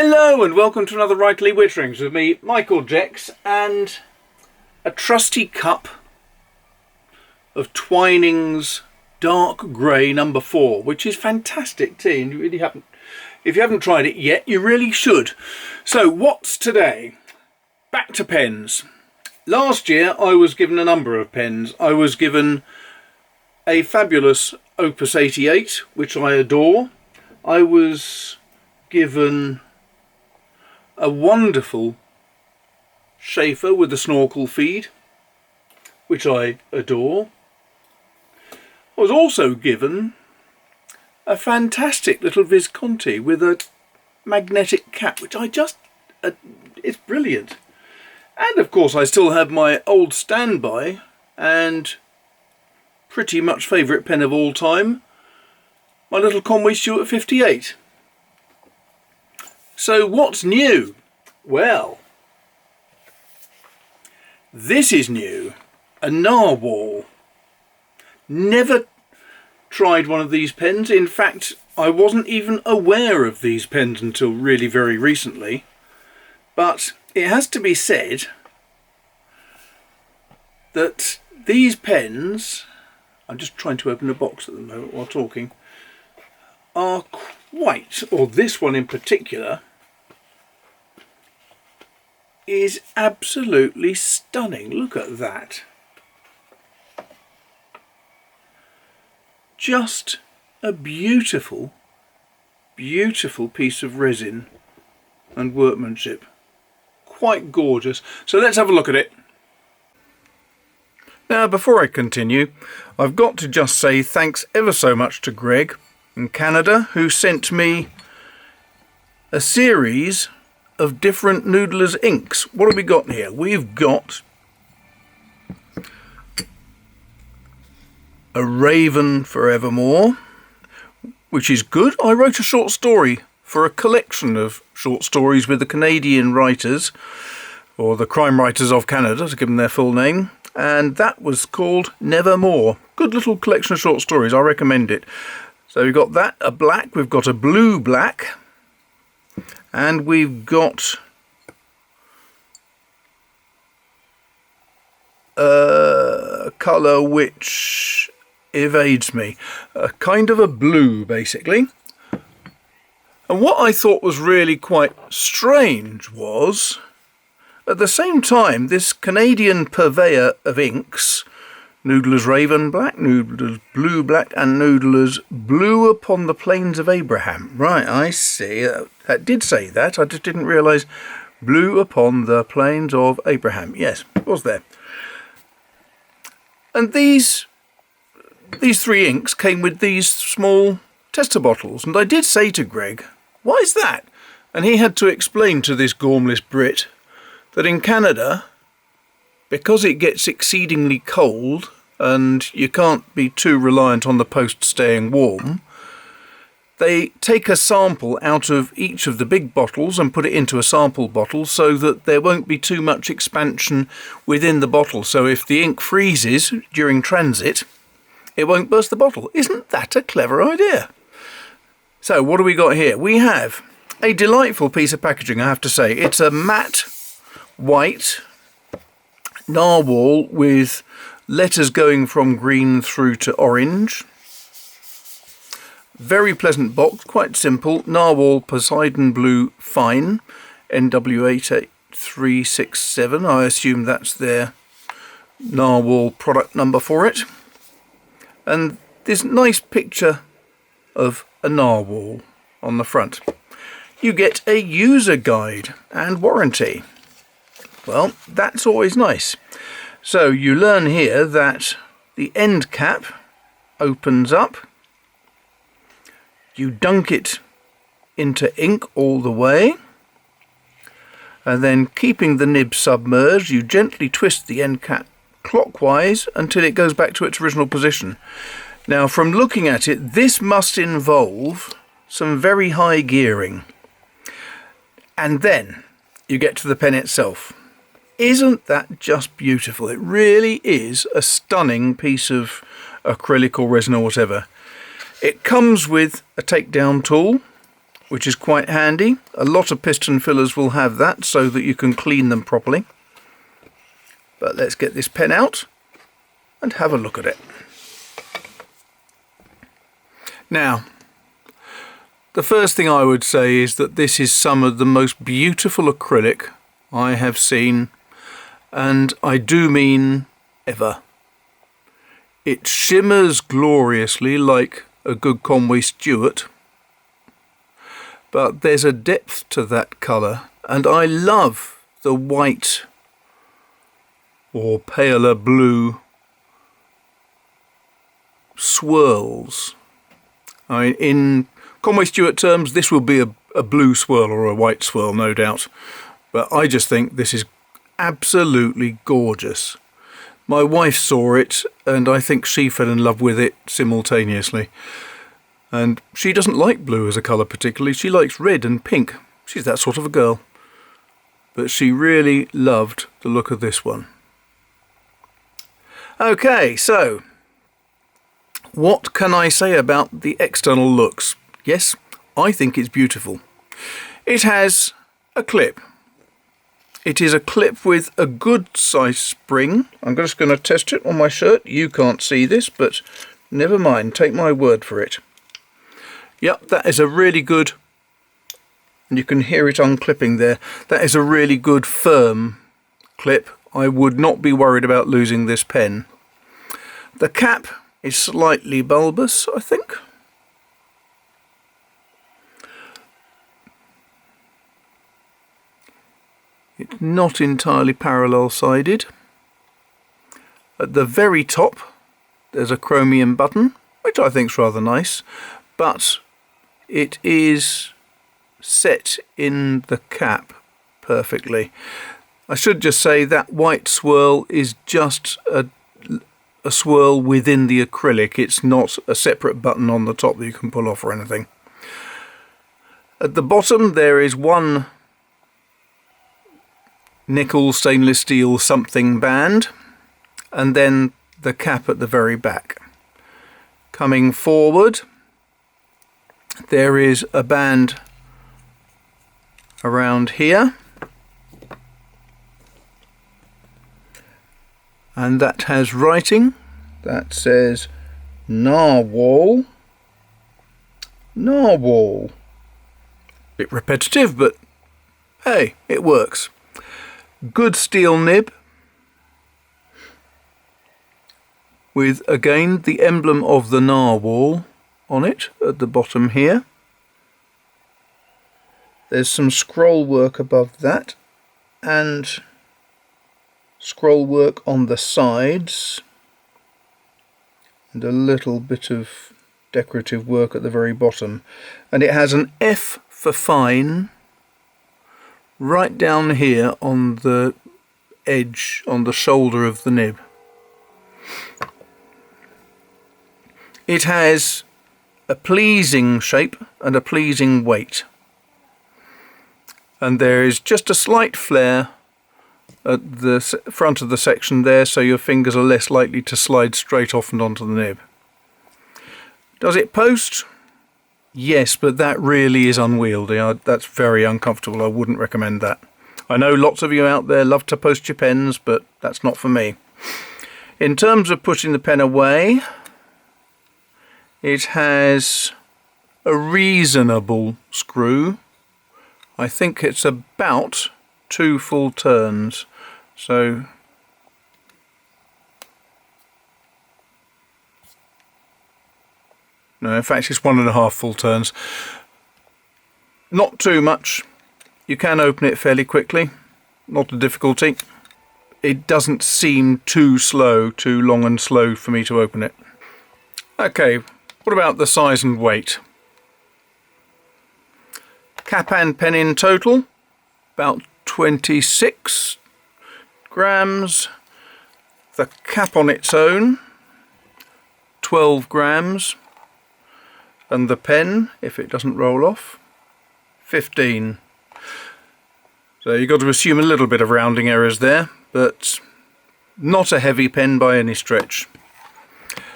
Hello and welcome to another Writerly Witterings with me, Michael Jex, and a trusty cup of Twinings Dark Grey number 4, which is fantastic tea, and if you haven't tried it yet, you really should. So what's today? Back to pens. Last year I was given a number of pens. I was given a fabulous Opus 88, which I adore. I was given a wonderful Schaefer with a snorkel feed, which I adore. I was also given a fantastic little Visconti with a magnetic cap, which it's brilliant. And of course I still have my old standby and pretty much favourite pen of all time, my little Conway Stewart 58. So what's new? Well, this is new. A Narwhal. Never tried one of these pens. In fact, I wasn't even aware of these pens until really very recently. But it has to be said that these pens, I'm just trying to open a box at the moment while talking, are quite, or this one in particular, is absolutely stunning. Look at that. Just a beautiful, beautiful piece of resin and workmanship. Quite gorgeous. So let's have a look at it. Now, before I continue, I've got to just say thanks ever so much to Greg in Canada, who sent me a series of different Noodler's inks. What have we got here? We've got a Raven Forevermore, which is good. I wrote a short story for a collection of short stories with the Canadian writers, or the crime writers of Canada, to give them their full name, and that was called Nevermore. Good little collection of short stories. I recommend it. So we've got that, a black, we've got a blue black, and we've got a colour which evades me, a kind of a blue basically. And what I thought was really quite strange was, at the same time, this Canadian purveyor of inks, Noodler's Raven Black, Noodler's Blue Black, and Noodler's Blue Upon the Plains of Abraham. Right, I see. That did say that. I just didn't realise Blue Upon the Plains of Abraham. Yes, it was there. And these three inks came with these small tester bottles. And I did say to Greg, why is that? And he had to explain to this gormless Brit that in Canada, because it gets exceedingly cold and you can't be too reliant on the post staying warm, they take a sample out of each of the big bottles and put it into a sample bottle so that there won't be too much expansion within the bottle. So if the ink freezes during transit, it won't burst the bottle. Isn't that a clever idea? So what do we got here? We have a delightful piece of packaging, I have to say. It's a matte white Narwhal with letters going from green through to orange. Very pleasant box, quite simple. Narwhal Poseidon Blue Fine, NW88367. I assume that's their Narwhal product number for it. And this nice picture of a Narwhal on the front. You get a user guide and warranty. Well, that's always nice. So you learn here that the end cap opens up. You dunk it into ink all the way. And then, keeping the nib submerged, you gently twist the end cap clockwise until it goes back to its original position. Now, from looking at it, this must involve some very high gearing. And then you get to the pen itself. Isn't that just beautiful? It really is a stunning piece of acrylic or resin or whatever. It comes with a takedown tool, which is quite handy. A lot of piston fillers will have that so that you can clean them properly. But let's get this pen out and have a look at it. Now, the first thing I would say is that this is some of the most beautiful acrylic I have seen, and I do mean ever. It shimmers gloriously like a good Conway Stewart, but there's a depth to that colour, and I love the white or paler blue swirls. I mean, in Conway Stewart terms, this will be a blue swirl or a white swirl, no doubt. But I just think this is absolutely gorgeous. My wife saw it, and I think she fell in love with it simultaneously. And she doesn't like blue as a colour particularly. She likes red and pink. She's that sort of a girl. But she really loved the look of this one. Okay, so what can I say about the external looks? Yes, I think it's beautiful. It has a clip. It is a clip with a good size spring. I'm just going to test it on my shirt. You can't see this, but never mind, take my word for it. Yep, that is a really good, and you can hear it unclipping there. That is a really good firm clip. I would not be worried about losing this pen. The cap is slightly bulbous, I think. It's not entirely parallel-sided. At the very top, there's a chromium button, which I think is rather nice, but it is set in the cap perfectly. I should just say that white swirl is just a swirl within the acrylic. It's not a separate button on the top that you can pull off or anything. At the bottom there is one nickel stainless steel something band, and then the cap at the very back. Coming forward there is a band around here, and that has writing that says Narwhal. Narwhal. Bit repetitive, but hey, it works. Good steel nib with again the emblem of the narwhal on it at the bottom here. There's some scroll work above that and scroll work on the sides and a little bit of decorative work at the very bottom, and it has an F for fine right down here on the edge, on the shoulder of the nib. It has a pleasing shape and a pleasing weight, and there is just a slight flare at the front of the section there, so your fingers are less likely to slide straight off and onto the nib. Does it post? Yes, but that really is unwieldy. That's very uncomfortable. I wouldn't recommend that. I know lots of you out there love to post your pens, but that's not for me. In terms of putting the pen away, it has a reasonable screw. I think it's about 2 full turns. So no, in fact it's 1.5 full turns. Not too much. You can open it fairly quickly, not a difficulty. It doesn't seem too long and slow for me to open it. Okay, what about the size and weight? Cap and pen in total, about 26 grams. The cap on its own, 12 grams. And the pen, if it doesn't roll off, 15. So you've got to assume a little bit of rounding errors there, but not a heavy pen by any stretch.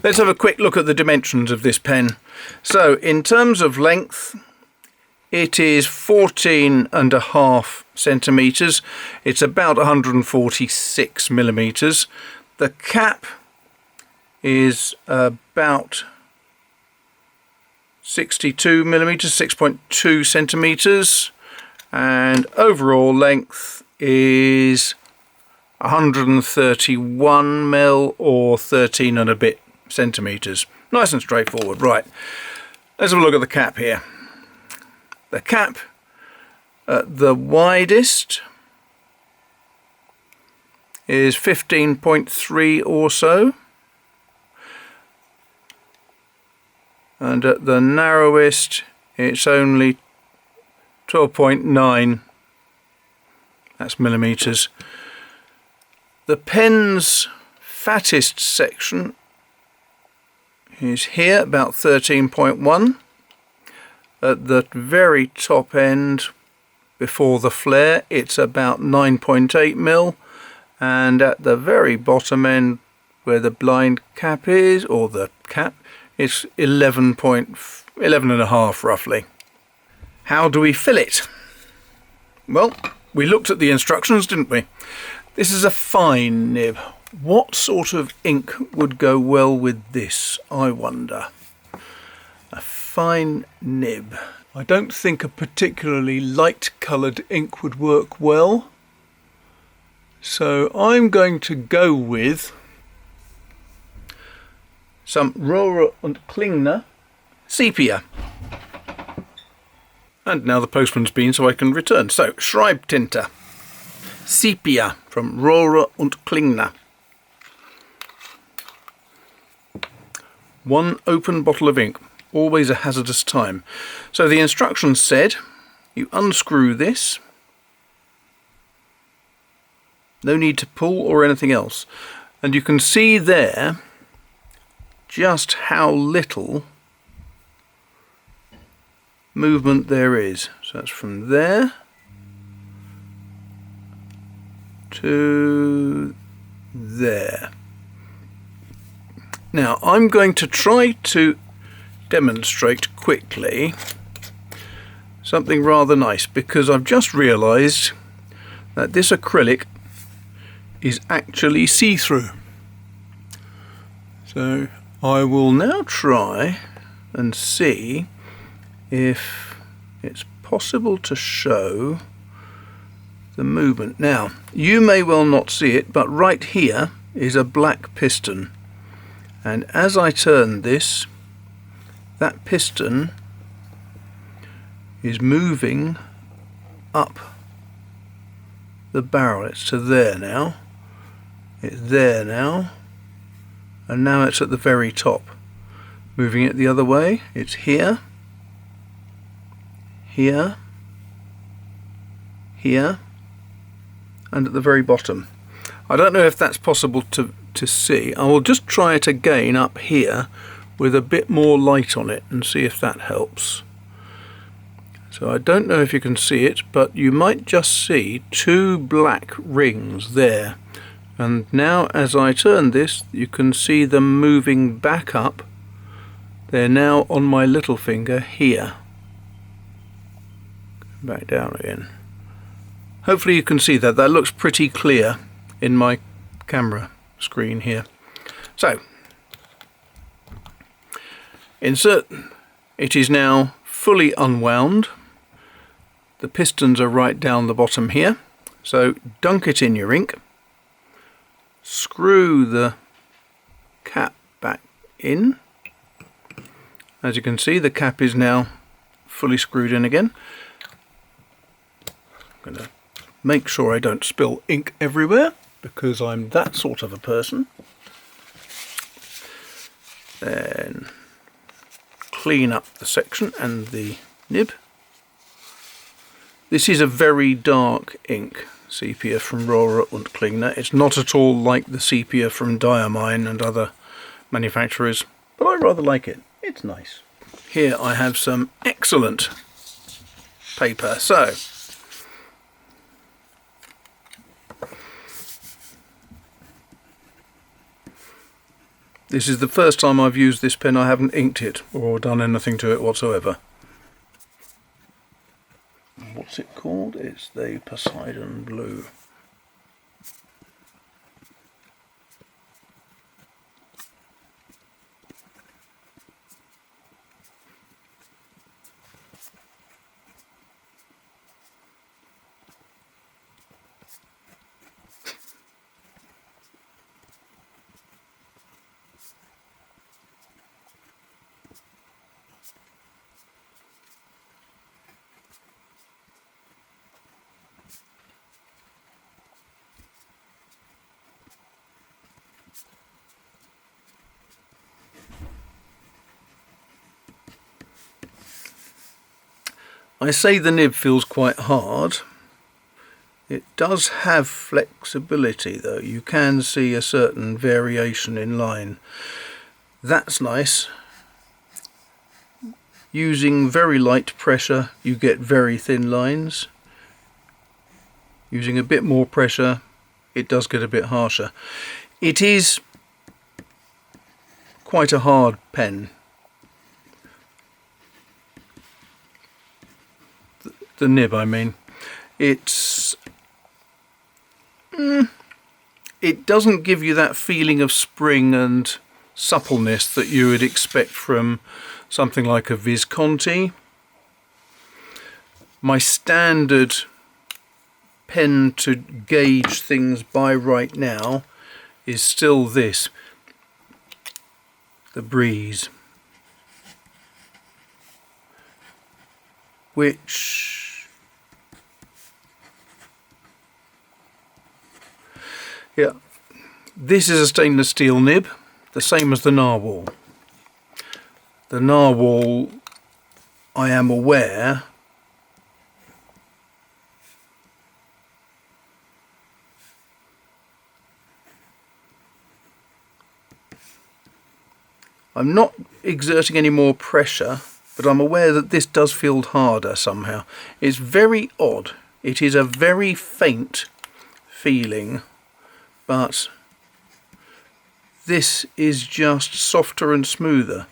Let's have a quick look at the dimensions of this pen. So in terms of length, It is 14.5 centimetres. It's about 146 millimetres. The cap is about 62 millimetres, 6.2 centimetres, and overall length is 131 mil or 13 and a bit centimetres. Nice and straightforward. Right, let's have a look at the cap here. The cap at the widest is 15.3 or so, and at the narrowest it's only 12.9, that's millimetres. The pen's fattest section is here, about 13.1. At the very top end, before the flare, it's about 9.8 mil, and at the very bottom end, where the blind cap is, or the cap, it's 11.5 roughly. How do we fill it? Well, we looked at the instructions, didn't we? This is a fine nib. What sort of ink would go well with this, I wonder? A fine nib. I don't think a particularly light coloured ink would work well, so I'm going to go with some Rohrer und Klingner sepia. And now the postman's been, so I can return. So, Schreibtinte sepia from Rohrer und Klingner. One open bottle of ink, always a hazardous time. So the instructions said you unscrew this, no need to pull or anything else, and you can see there just how little movement there is. So that's from there to there. Now I'm going to try to demonstrate quickly something rather nice, because I've just realised that this acrylic is actually see-through. So I will now try and see if it's possible to show the movement. Now, you may well not see it, but right here is a black piston, and as I turn this, that piston is moving up the barrel. It's to there now, it's there now, and now it's at the very top. Moving it the other way, it's here, here, here, and at the very bottom. I don't know if that's possible to see. I will just try it again up here with a bit more light on it and see if that helps. So I don't know if you can see it, but you might just see two black rings there. And now as I turn this, you can see them moving back up. They're now on my little finger here. Back down again. Hopefully you can see that. That looks pretty clear in my camera screen here. So, insert. It is now fully unwound. The pistons are right down the bottom here. So dunk it in your ink. Screw the cap back in. As you can see, the cap is now fully screwed in again. I'm going to make sure I don't spill ink everywhere, because I'm that sort of a person. Then clean up the section and the nib. This is a very dark ink, sepia from Rohrer und Klingner. It's not at all like the sepia from Diamine and other manufacturers, but I rather like it. It's nice. Here I have some excellent paper. So, this is the first time I've used this pen. I haven't inked it or done anything to it whatsoever. What's it called? It's the Poseidon Blue. I say the nib feels quite hard. It does have flexibility though. You can see a certain variation in line. That's nice. Using very light pressure you get very thin lines. Using a bit more pressure it does get a bit harsher. It is quite a hard pen. The nib, I mean. It doesn't give you that feeling of spring and suppleness that you would expect from something like a Visconti. My standard pen to gauge things by right now is still this, the Breeze, which this is a stainless steel nib, the same as the Narwhal. The Narwhal, I am aware, I'm not exerting any more pressure, but I'm aware that this does feel harder somehow. It's very odd. It is a very faint feeling, but this is just softer and smoother.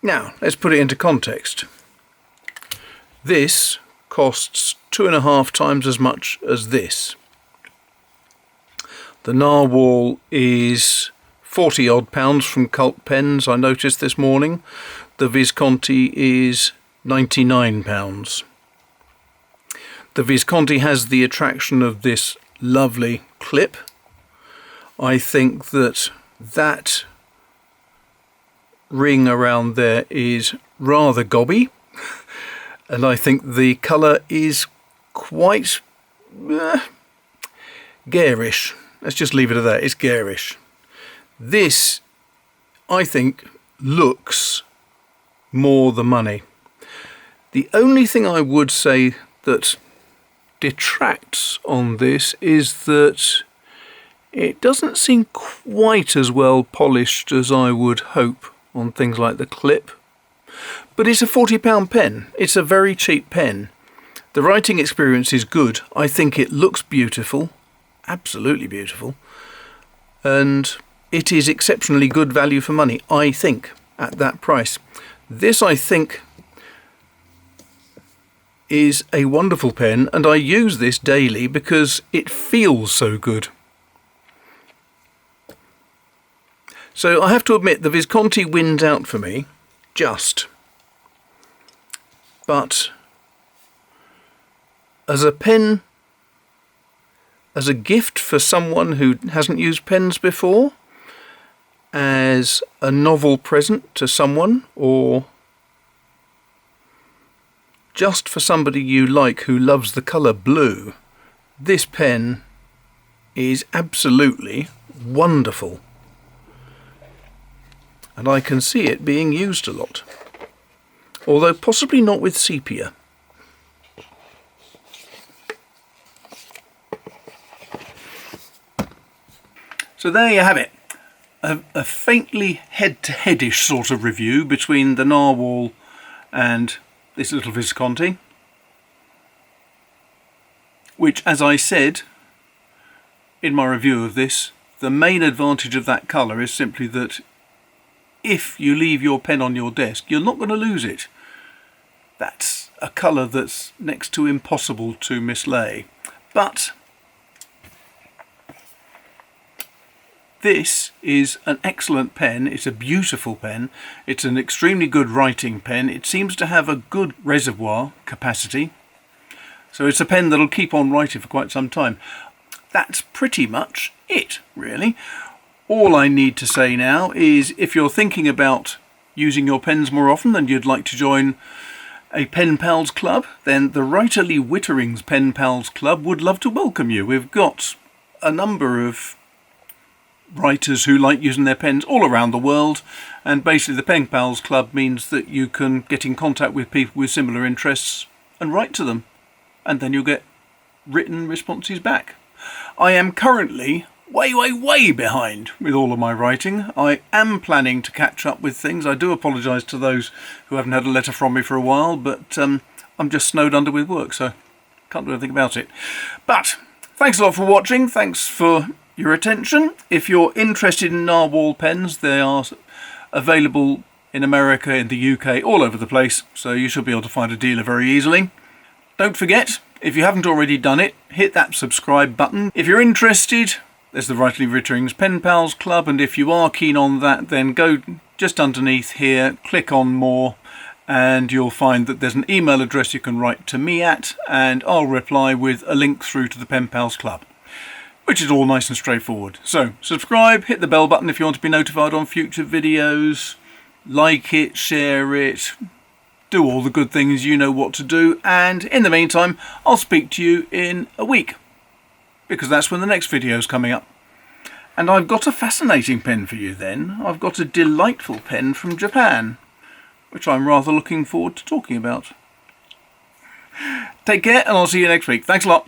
Now, let's put it into context. This costs 2.5 times as much as this. The Narwhal is 40 odd pounds from Cult Pens, I noticed this morning. The Visconti is 99 pounds. The Visconti has the attraction of this lovely clip. I think that that ring around there is rather gobby, and I think the colour is quite garish. Let's just leave it at that. It's garish. This, I think, looks more the money. The only thing I would say that detracts on this is that it doesn't seem quite as well polished as I would hope on things like the clip. But it's a £40 pen. It's a very cheap pen. The writing experience is good. I think it looks beautiful. Absolutely beautiful. And it is exceptionally good value for money, I think, at that price. This, I think, is a wonderful pen, and I use this daily because it feels so good. So I have to admit the Visconti wins out for me, just. But as a pen, as a gift for someone who hasn't used pens before, as a novel present to someone, or just for somebody you like who loves the colour blue, this pen is absolutely wonderful. And I can see it being used a lot, although possibly not with sepia. So there you have it, a faintly head-to-headish sort of review between the Narwhal and this little Visconti, which, as I said in my review of this, the main advantage of that colour is simply that if you leave your pen on your desk, you're not going to lose it. That's a colour that's next to impossible to mislay. But this is an excellent pen. It's a beautiful pen. It's an extremely good writing pen. It seems to have a good reservoir capacity. So it's a pen that'll keep on writing for quite some time. That's pretty much it, really. All I need to say now is if you're thinking about using your pens more often and you'd like to join a Pen Pals Club, then the Writerly Witterings Pen Pals Club would love to welcome you. We've got a number of writers who like using their pens all around the world, and basically the Pen Pals Club means that you can get in contact with people with similar interests and write to them, and then you'll get written responses back. I am currently way behind with all of my writing. I am planning to catch up with things. I do apologise to those who haven't had a letter from me for a while, but I'm just snowed under with work, so can't do anything about it. But thanks a lot for watching. Thanks for your attention. If you're interested in Narwhal pens, they are available in America, in the UK, all over the place, so you should be able to find a dealer very easily. Don't forget, if you haven't already done it, hit that subscribe button. If you're interested, there's the Writerly Witterings Pen Pals Club, and if you are keen on that, then go just underneath here, click on more, and you'll find that there's an email address you can write to me at, and I'll reply with a link through to the Pen Pals Club, which is all nice and straightforward. So subscribe, hit the bell button if you want to be notified on future videos, like it, share it, do all the good things you know what to do, and in the meantime I'll speak to you in a week, because that's when the next video is coming up. And I've got a fascinating pen for you then. I've got a delightful pen from Japan, which I'm rather looking forward to talking about. Take care, and I'll see you next week. Thanks a lot.